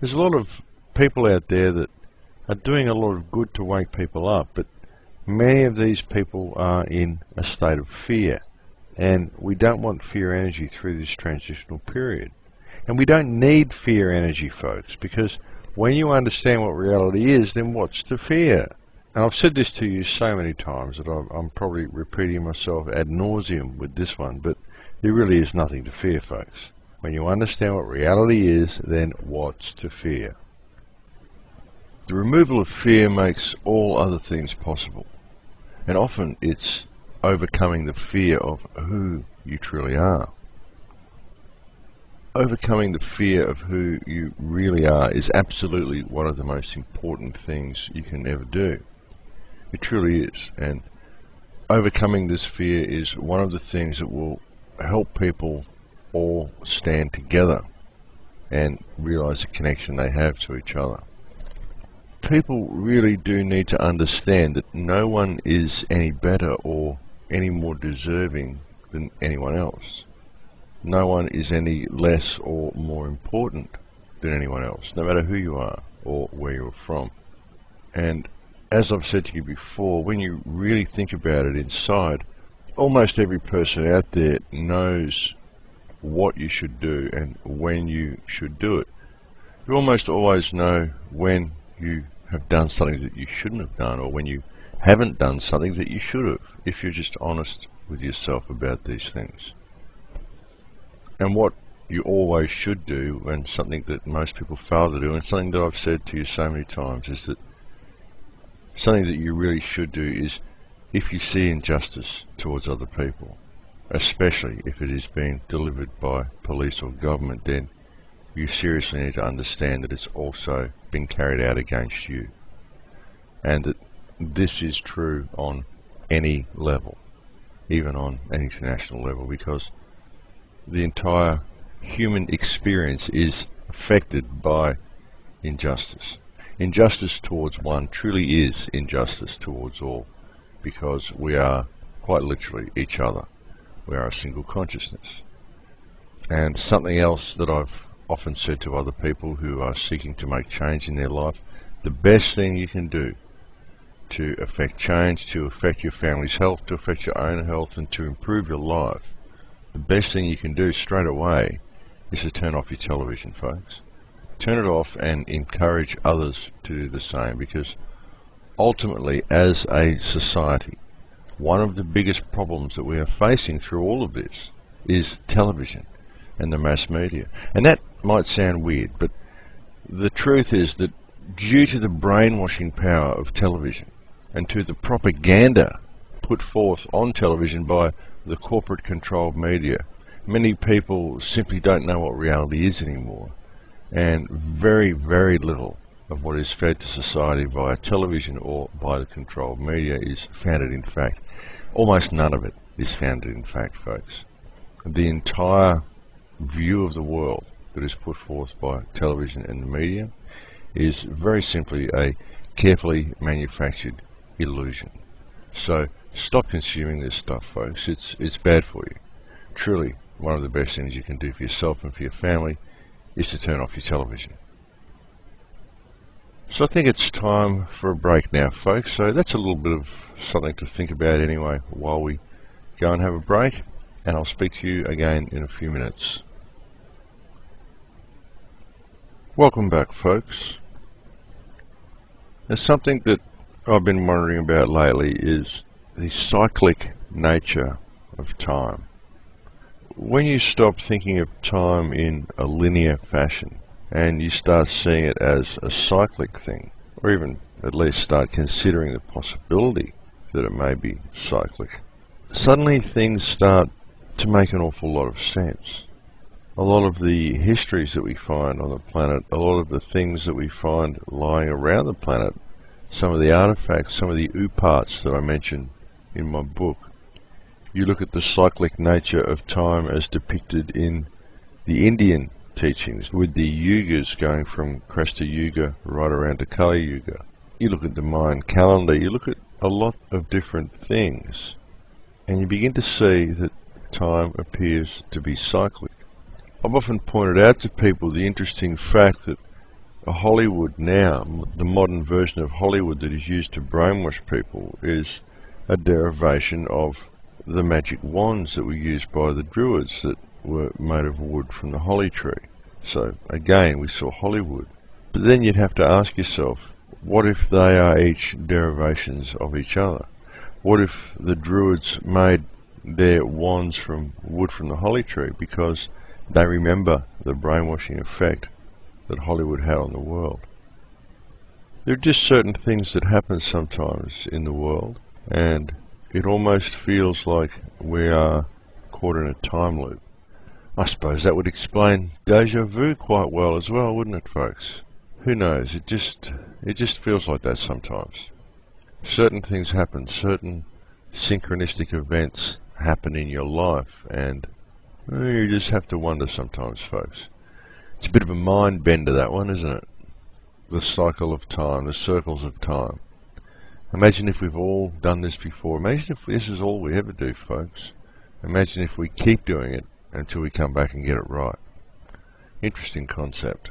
There's a lot of people out there that are doing a lot of good to wake people up, but many of these people are in a state of fear, and we don't want fear energy through this transitional period. And we don't need fear energy, folks, because when you understand what reality is, then what's to fear? And I've said this to you so many times that I'm probably repeating myself ad nauseum with this one, but there really is nothing to fear, folks. When you understand what reality is, then what's to fear? The removal of fear makes all other things possible. And often it's overcoming the fear of who you truly are. Overcoming the fear of who you really are is absolutely one of the most important things you can ever do. It truly is. And overcoming this fear is one of the things that will help people all stand together and realize the connection they have to each other. People really do need to understand that no one is any better or any more deserving than anyone else. No one is any less or more important than anyone else, no matter who you are or where you're from. And as I've said to you before, when you really think about it inside, almost every person out there knows what you should do and when you should do it. You almost always know when you have done something that you shouldn't have done, or when you haven't done something that you should have, if you're just honest with yourself about these things. And what you always should do, and something that most people fail to do, and something that I've said to you so many times, is that something that you really should do is, if you see injustice towards other people, especially if it is being delivered by police or government, then you seriously need to understand that it's also been carried out against you. And that this is true on any level, even on an international level, because the entire human experience is affected by injustice. Injustice towards one truly is injustice towards all, because we are quite literally each other. We are a single consciousness. And something else that I've often said to other people who are seeking to make change in their life, the best thing you can do to affect change, to affect your family's health, to affect your own health, and to improve your life, the best thing you can do straight away is to turn off your television, folks. Turn it off and encourage others to do the same, because ultimately, as a society, one of the biggest problems that we are facing through all of this is television and the mass media. And that might sound weird, but the truth is that due to the brainwashing power of television and to the propaganda put forth on television by the corporate controlled media, many people simply don't know what reality is anymore, and very, very little of what is fed to society via television or by the controlled media is founded in fact. Almost none of it is founded in fact, folks. The entire view of the world that is put forth by television and the media is very simply a carefully manufactured illusion. So stop consuming this stuff, folks. It's bad for you. Truly, one of the best things you can do for yourself and for your family is to turn off your television. So I think it's time for a break now, folks. So that's a little bit of something to think about anyway while we go and have a break, and I'll speak to you again in a few minutes. Welcome back, folks. There's something that I've been wondering about lately is the cyclic nature of time. When you stop thinking of time in a linear fashion and you start seeing it as a cyclic thing, or even at least start considering the possibility that it may be cyclic, suddenly things start to make an awful lot of sense. A lot of the histories that we find on the planet, a lot of the things that we find lying around the planet, some of the artifacts, some of the parts that I mentioned in my book, you look at the cyclic nature of time as depicted in the Indian teachings, with the yugas going from Kresta Yuga right around to Kali Yuga. You look at the Mayan calendar, you look at a lot of different things, and you begin to see that time appears to be cyclic. I've often pointed out to people the interesting fact that Hollywood now, the modern version of Hollywood that is used to brainwash people, is a derivation of the magic wands that were used by the Druids that were made of wood from the holly tree. So again, we saw Hollywood. But then you'd have to ask yourself, what if they are each derivations of each other? What if the Druids made their wands from wood from the holly tree because they remember the brainwashing effect that Hollywood had on the world? There are just certain things that happen sometimes in the world, and it almost feels like we are caught in a time loop. I suppose that would explain deja vu quite well as well, wouldn't it, folks? Who knows? It just feels like that sometimes. Certain things happen, certain synchronistic events happen in your life, and you just have to wonder sometimes, folks. It's a bit of a mind bender, that one, isn't it? The cycle of time, the circles of time. Imagine if we've all done this before. Imagine if this is all we ever do, folks. Imagine if we keep doing it until we come back and get it right. Interesting concept.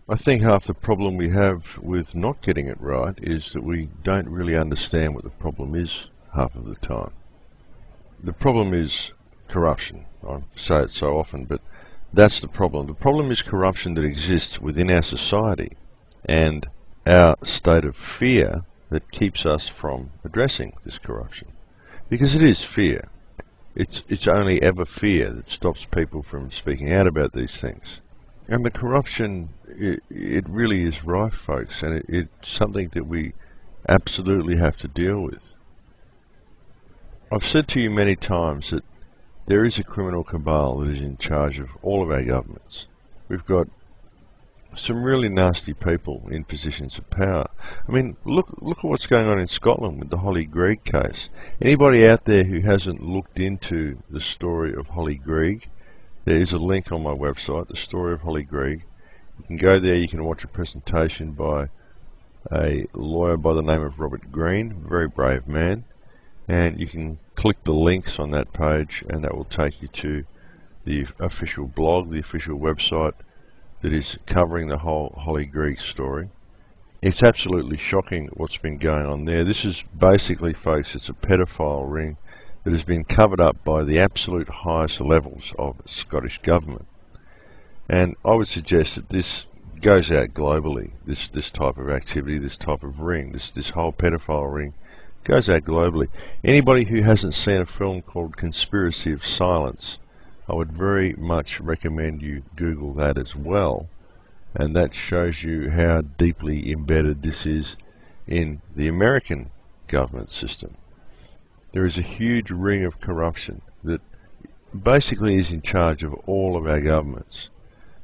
I think half the problem we have with not getting it right is that we don't really understand what the problem is half of the time. The problem is corruption. I say it so often, but that's the problem. The problem is corruption that exists within our society and our state of fear that keeps us from addressing this corruption. Because it is fear. It's only ever fear that stops people from speaking out about these things. And the corruption, it really is rife, folks, and it's something that we absolutely have to deal with. I've said to you many times that there is a criminal cabal that is in charge of all of our governments. We've got some really nasty people in positions of power. I mean, look at what's going on in Scotland with the Holly Greig case. Anybody out there who hasn't looked into the story of Holly Greig, there is a link on my website, The Story of Holly Greig. You can go there, you can watch a presentation by a lawyer by the name of Robert Green, a very brave man, and you can click the links on that page and that will take you to the official blog, the official website that is covering the whole Holly Greig story. It's absolutely shocking what's been going on there. This is basically, folks, it's a pedophile ring that has been covered up by the absolute highest levels of Scottish government. And I would suggest that this goes out globally, this type of activity, this type of ring, this whole pedophile ring goes out globally. Anybody who hasn't seen a film called Conspiracy of Silence, I would very much recommend you Google that as well, and that shows you how deeply embedded this is in the American government system. There is a huge ring of corruption that basically is in charge of all of our governments.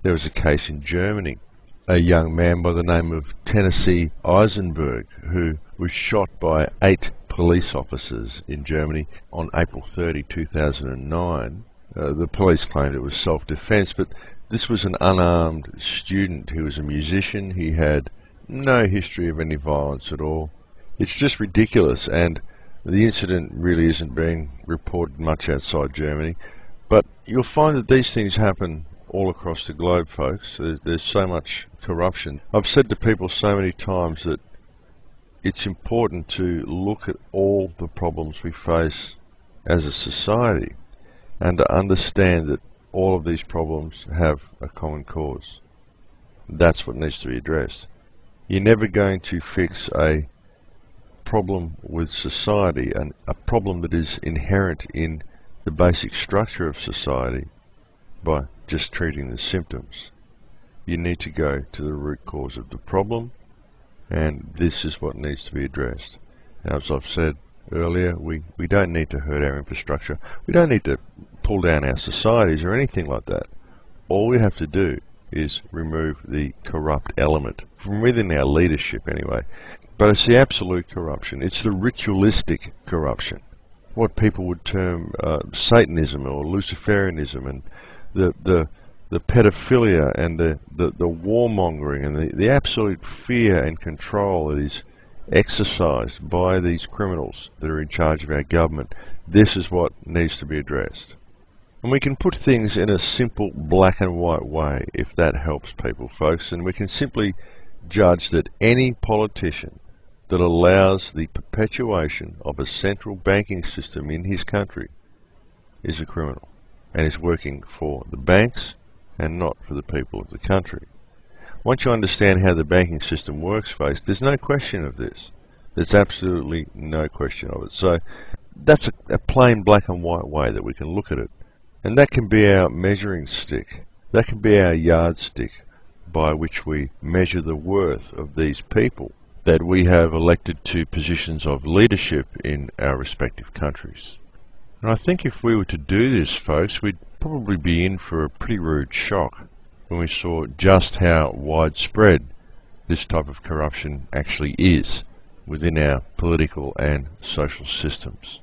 There was a case in Germany, a young man by the name of Tennessee Eisenberg, who was shot by 8 police officers in Germany on April 30, 2009. The police claimed it was self-defense, but this was an unarmed student who was a musician. He had no history of any violence at all. It's just ridiculous, and the incident really isn't being reported much outside Germany. But you'll find that these things happen all across the globe, folks. There's so much corruption. I've said to people so many times that it's important to look at all the problems we face as a society and to understand that all of these problems have a common cause. That's what needs to be addressed. You're never going to fix a problem with society, and a problem that is inherent in the basic structure of society, by just treating the symptoms. You need to go to the root cause of the problem, and this is what needs to be addressed. Now, as I've said earlier, we don't need to hurt our infrastructure. We don't need to pull down our societies or anything like that. All we have to do is remove the corrupt element from within our leadership anyway. But it's the absolute corruption. It's the ritualistic corruption. What people would term Satanism or Luciferianism, and the pedophilia and the warmongering and the absolute fear and control that is exercised by these criminals that are in charge of our government. This is what needs to be addressed. And we can put things in a simple black and white way if that helps people, folks, and we can simply judge that any politician that allows the perpetuation of a central banking system in his country is a criminal and is working for the banks and not for the people of the country. Once you understand how the banking system works, folks, there's no question of this. There's absolutely no question of it. So that's a plain black and white way that we can look at it. And that can be our measuring stick. That can be our yardstick by which we measure the worth of these people that we have elected to positions of leadership in our respective countries. And I think if we were to do this, folks, we'd probably be in for a pretty rude shock when we saw just how widespread this type of corruption actually is within our political and social systems.